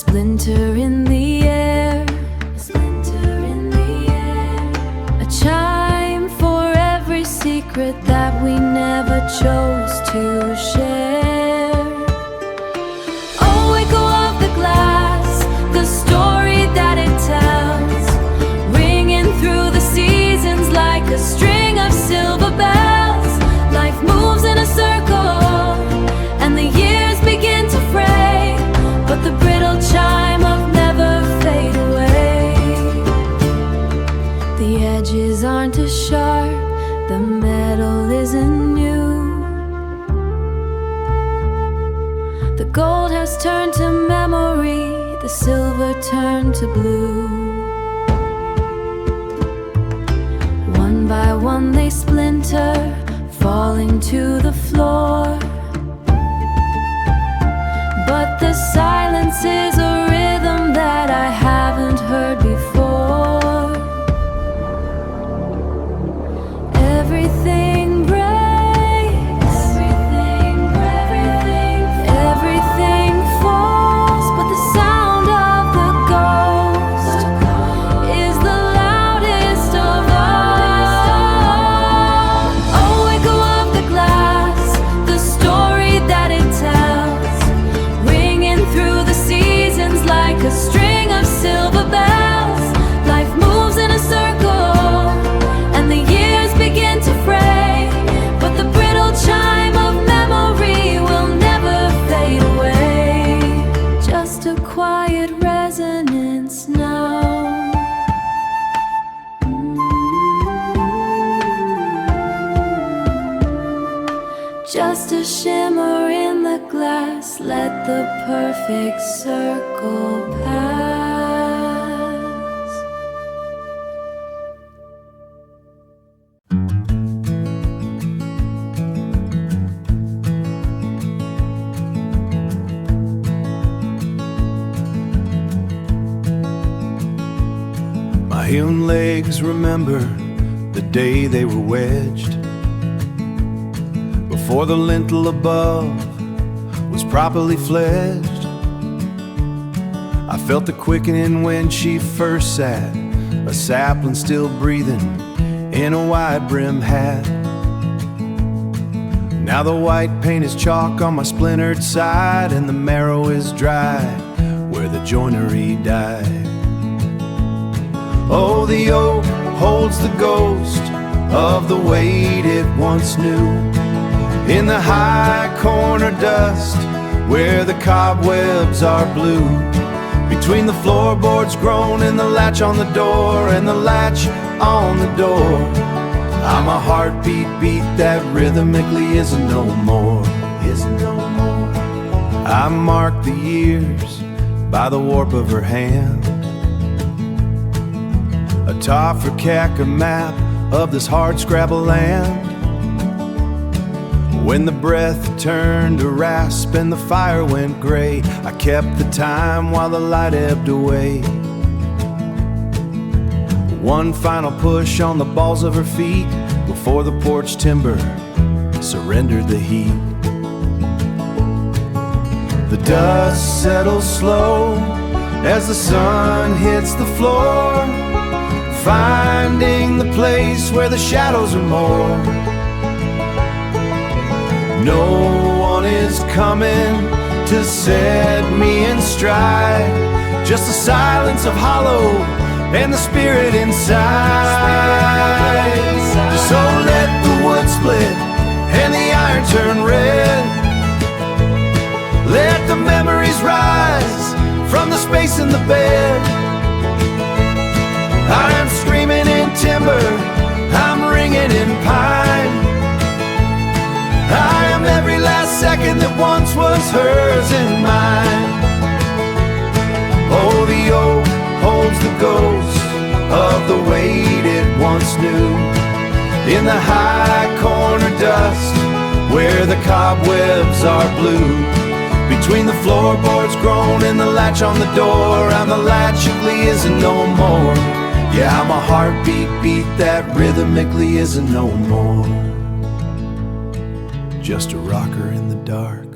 splinter in the air, a chime for every secret that we never chose to share. Oh, echo of the glass, the story that it tells, ringing through the seasons like a string of silver bells. Life moves in a circle and the years begin to fray, but the brittle chime of never fade away. The edges aren't as sharp, the metal isn't new. The gold has turned to memory, the silver turned to blue. One by one they splinter, falling to the floor. But the silence is a rhythm that I haven't heard before. Everything breaks, everything falls, but the sound of the ghost is the loudest of all. Oh, echo of the glass, the story that it tells, ringing through the seasons like a string of silver bells. Life moves in a circle and the years begin to fray, but the brittle chime of memory will never fade away. Just a quiet resonance now. Just a shimmer in the glass, let the perfect circle pass. My hewn legs remember the day they were wedged, before the lintel above was properly fledged. I felt the quickening when she first sat, a sapling still breathing in a wide-brimmed hat. Now the white paint is chalk on my splintered side, and the marrow is dry where the joinery died. Oh, the oak holds the ghost of the weight it once knew, in the high corner dust where the cobwebs are blue, between the floorboards grown and the latch on the door, and the latch on the door. I'm a heartbeat beat that rhythmically isn't no more. I mark the years by the warp of her hand, atop her cack a map of this hard scrabble land. When the breath turned to rasp and the fire went gray, I kept the time while the light ebbed away. One final push on the balls of her feet before the porch timber surrendered the heat. The dust settles slow as the sun hits the floor, finding the place where the shadows are more. No one is coming to set me in stride, just the silence of hollow and the spirit inside. So let the wood split and the iron turn red, let the memories rise from the space in the bed. I am screaming in timber, I'm ringing in pine, I am every last second that once was hers and mine. Oh, the oak holds the ghost of the weight it once knew, in the high corner dust where the cobwebs are blue, between the floorboards grown and the latch on the door. I'm the latch ugly isn't no more. Yeah, I'm a heartbeat beat that rhythmically isn't no more. Just a rocker in the dark.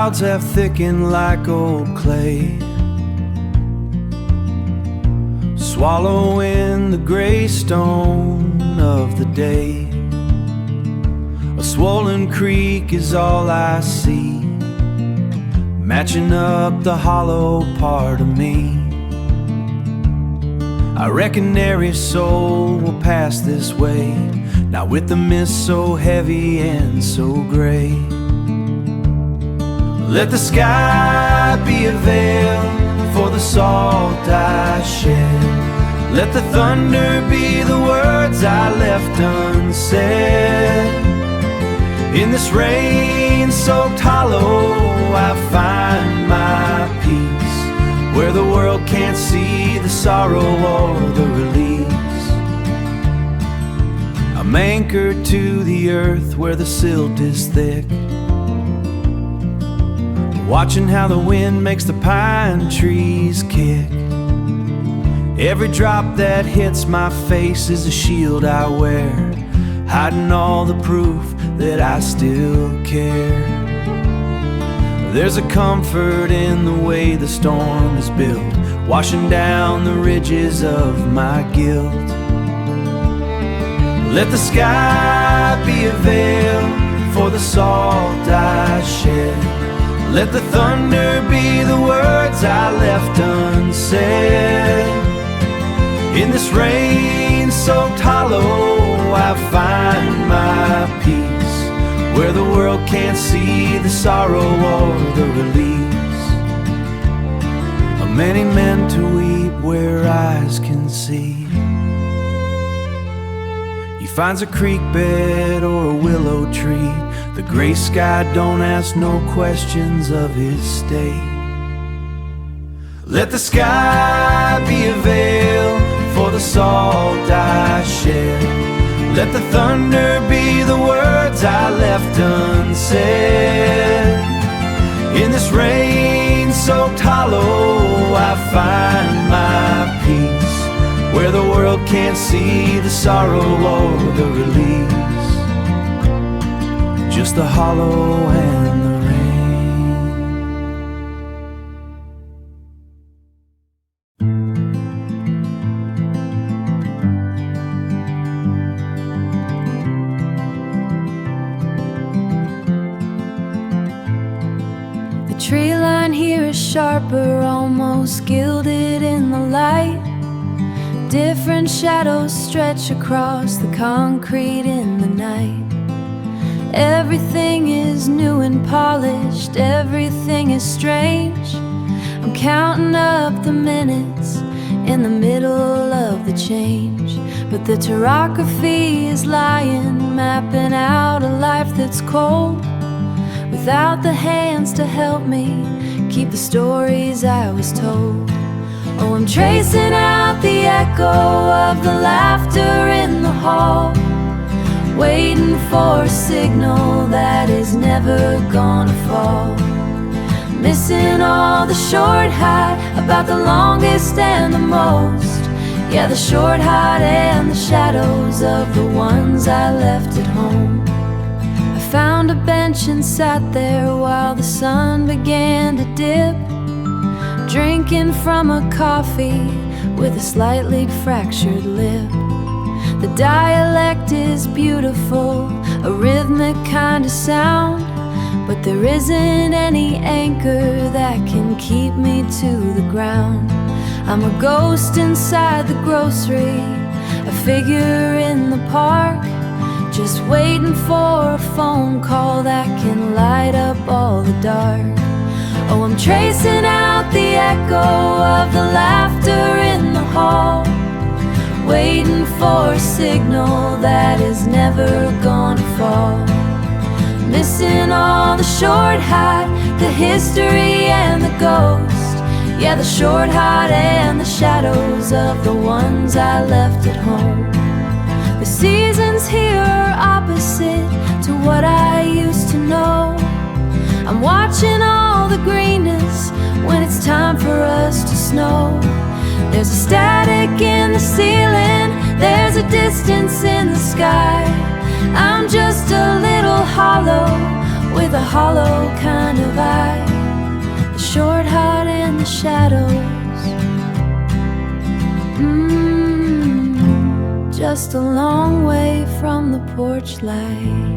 clouds have thickened like old clay, swallowing the gray stone of the day. A swollen creek is all I see, matching up the hollow part of me. I reckon every soul will pass this way, not with the mist so heavy and so gray. Let the sky be a veil for the salt I shed. Let the thunder be the words I left unsaid. In this rain-soaked hollow I find my peace, where the world can't see the sorrow or the release. I'm anchored to the earth where the silt is thick, watching how the wind makes the pine trees kick. Every drop that hits my face is a shield I wear, hiding all the proof that I still care. There's a comfort in the way the storm is built, washing down the ridges of my guilt. Let the sky be a veil for the salt I shed. Let the thunder be the words I left unsaid. In this rain-soaked hollow I find my peace, where the world can't see the sorrow or the release. Of many men to weep where eyes can see. He finds a creek bed or a willow tree, the gray sky don't ask no questions of his state. Let the sky be a veil for the salt I shed. Let the thunder be the words I left unsaid. In this rain-soaked hollow I find my peace, where the world can't see the sorrow or the release, just the hollow and the rain. The tree line here is sharper, almost gilded in the light. Different shadows stretch across the concrete in the night. Everything is new and polished, everything is strange. I'm counting up the minutes in the middle of the change, but the pterography is lying, mapping out a life that's cold, without the hands to help me keep the stories I was told. Oh, I'm tracing out the echo of the laughter in the hall, waiting for a signal that is never gonna fall. Missing all the short hot about the longest and the most. Yeah, the short hot and the shadows of the ones I left at home. I found a bench and sat there while the sun began to dip, drinking from a coffee with a slightly fractured lip. The dialect is beautiful, a rhythmic kind of sound, but there isn't any anchor that can keep me to the ground. I'm a ghost inside the grocery, a figure in the park, just waiting for a phone call that can light up all the dark. Oh, I'm tracing out the echo of the laughter in the hall, waiting for a signal that is never gonna fall. Missing all the short hot, the history and the ghost. Yeah, the short hot and the shadows of the ones I left at home. The seasons here are opposite to what I used to know. I'm watching all the greenness when it's time for us to snow. There's a static in the ceiling, there's a distance in the sky. I'm just a little hollow with a hollow kind of eye, the short hot and the shadows. Just a long way from the porch light.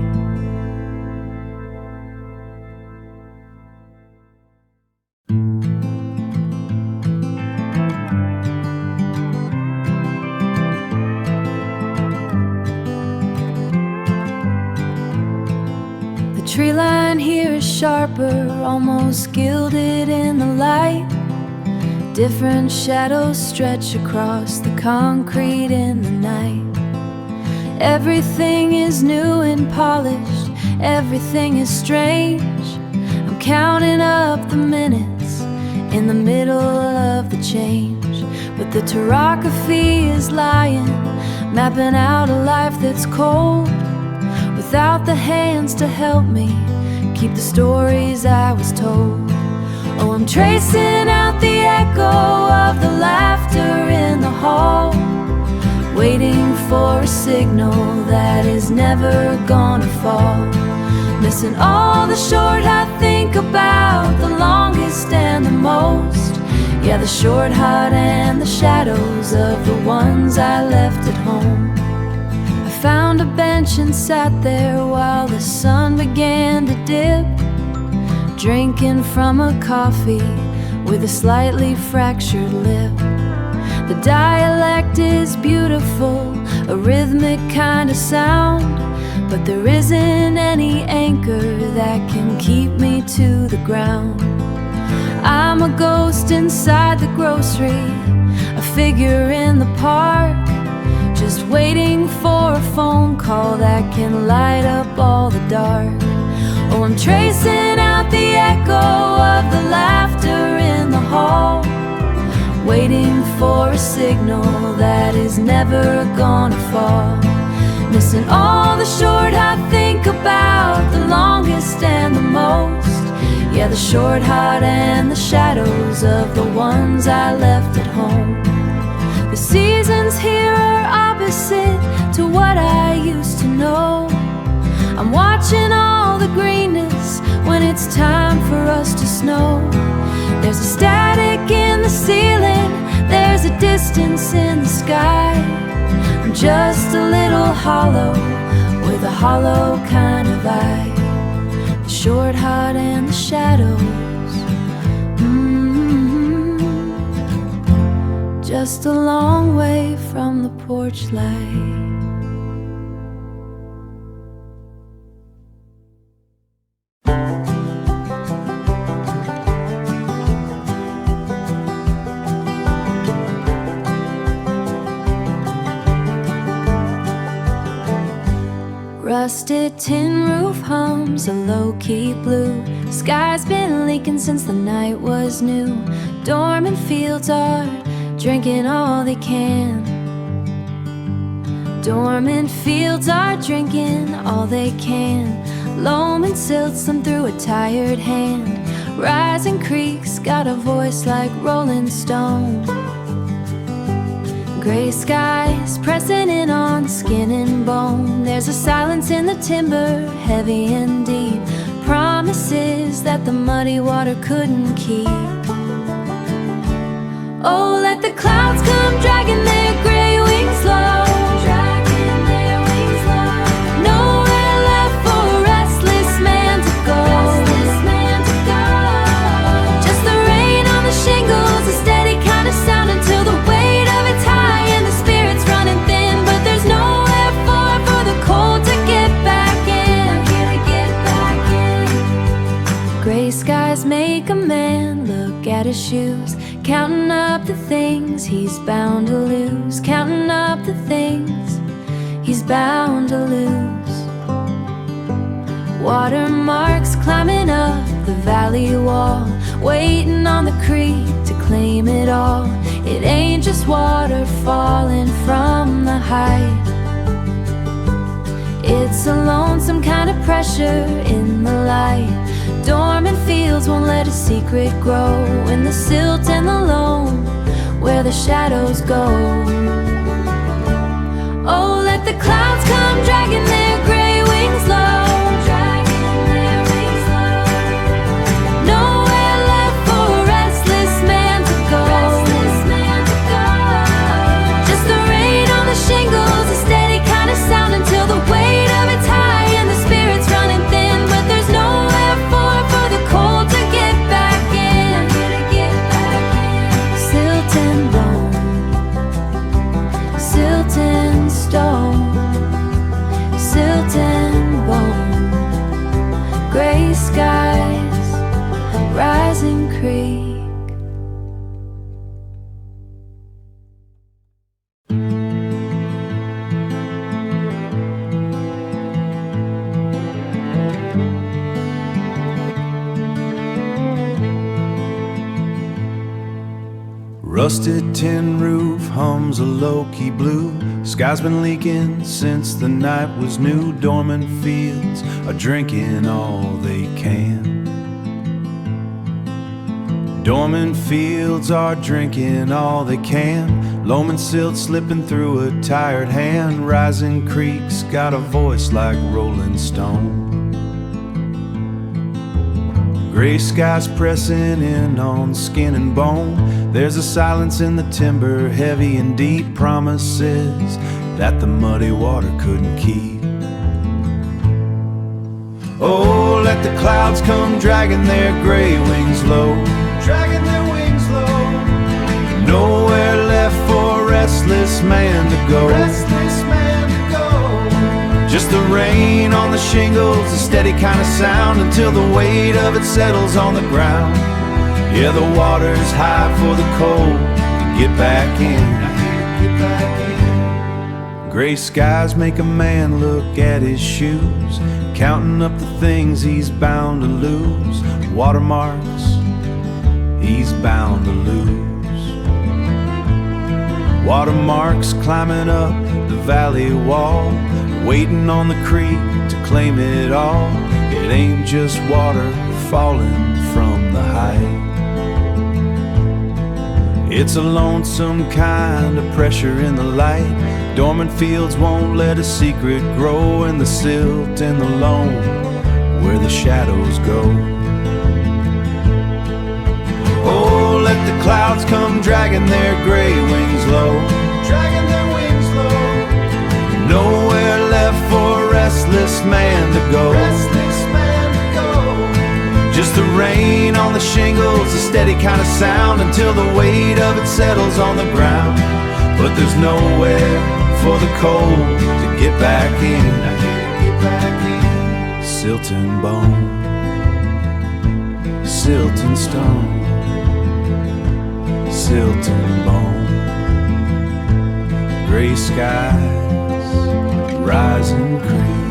The tree line here is sharper, almost gilded in the light. Different shadows stretch across the concrete in the night. Everything is new and polished, everything is strange. I'm counting up the minutes in the middle of the change. But the topography is lying, mapping out a life that's cold, without the hands to help me keep the stories I was told. Oh, I'm tracing out the echo of the laughter in the hall, waiting for a signal that is never gonna fall. Missing all the short I think about, the longest and the most. Yeah, the short hot and the shadows of the ones I left at home. I found a bench and sat there while the sun began to dip, drinking from a coffee with a slightly fractured lip. The dialect is beautiful, a rhythmic kind of sound, but there isn't any anchor that can keep me to the ground. I'm a ghost inside the grocery, a figure in the park, just waiting for a phone call that can light up all the dark. Oh, I'm tracing out the echo of the laughter in the hall, waiting for a signal that is never gonna fall. Missing all the short I think about, the longest and the most. Yeah, the short hot and the shadows of the ones I left at home. The seasons here are opposite to what I used to know. I'm watching all the greenness when it's time for us to snow. There's a static in the ceiling, there's a distance in the sky. I'm just a little hollow with a hollow kind of eye. The short hot and the shadows, just a long way from the porch light. Rusted tin roof hums a low-key blue. Sky's been leaking since the night was new. Dormant fields are drinking all they can. Dormant fields are drinking all they can. Loam and silts them through a tired hand. Rising creeks got a voice like Rolling Stone. Gray skies pressing in on skin and bone. There's a silence in the timber, heavy and deep. Promises that the muddy water couldn't keep. Oh, let the clouds come dragging their gray wings low. Dragging their wings low. Nowhere left for a restless man to go. Restless man to go. Just the rain on the shingles, a steady kind of sound until the weight of it's high and the spirit's running thin. But there's nowhere for the cold to get back in. Gray skies make a man look at his shoes, counting up the things he's bound to lose. Counting up the things he's bound to lose. Watermarks climbing up the valley wall, waiting on the creek to claim it all. It ain't just water falling from the height. It's a lonesome kind of pressure in the light. Dormant fields won't let a secret grow in the silt and the loam where the shadows go. Oh, let the clouds come dragging their gray wings low. Dragging their wings Rusted tin roof hums a low-key blue. Sky's been leaking since the night was new. Dormant fields are drinking all they can. Dormant fields are drinking all they can. Loam and silt slipping through a tired hand. Rising creeks got a voice like Rolling Stone. Gray skies pressing in on skin and bone. There's a silence in the timber, heavy and deep. Promises that the muddy water couldn't keep. Oh, let the clouds come dragging their gray wings low. Dragging their wings low. Nowhere left for restless man to go. Restless man to go. Just the rain on the shingles, a steady kind of sound, until the weight of it settles on the ground. Yeah, the water's high for the cold to get back in. Get back in. Gray skies make a man look at his shoes, counting up the things he's bound to lose. Watermarks he's bound to lose. Watermarks climbing up the valley wall, waiting on the creek to claim it all. It ain't just water falling from the height. It's a lonesome kind of pressure in the light. Dormant fields won't let a secret grow in the silt and the loam where the shadows go. Oh, let the clouds come dragging their gray wings low. Dragging their wings low. Nowhere left for restless man to go. Restless man to go. Just the rain on the shingles, a steady kind of sound, until the weight of it settles on the ground. But there's nowhere for the cold to get back in. Get back in. Silt and bone, silt and stone, silt and bone. Gray skies, rising creek.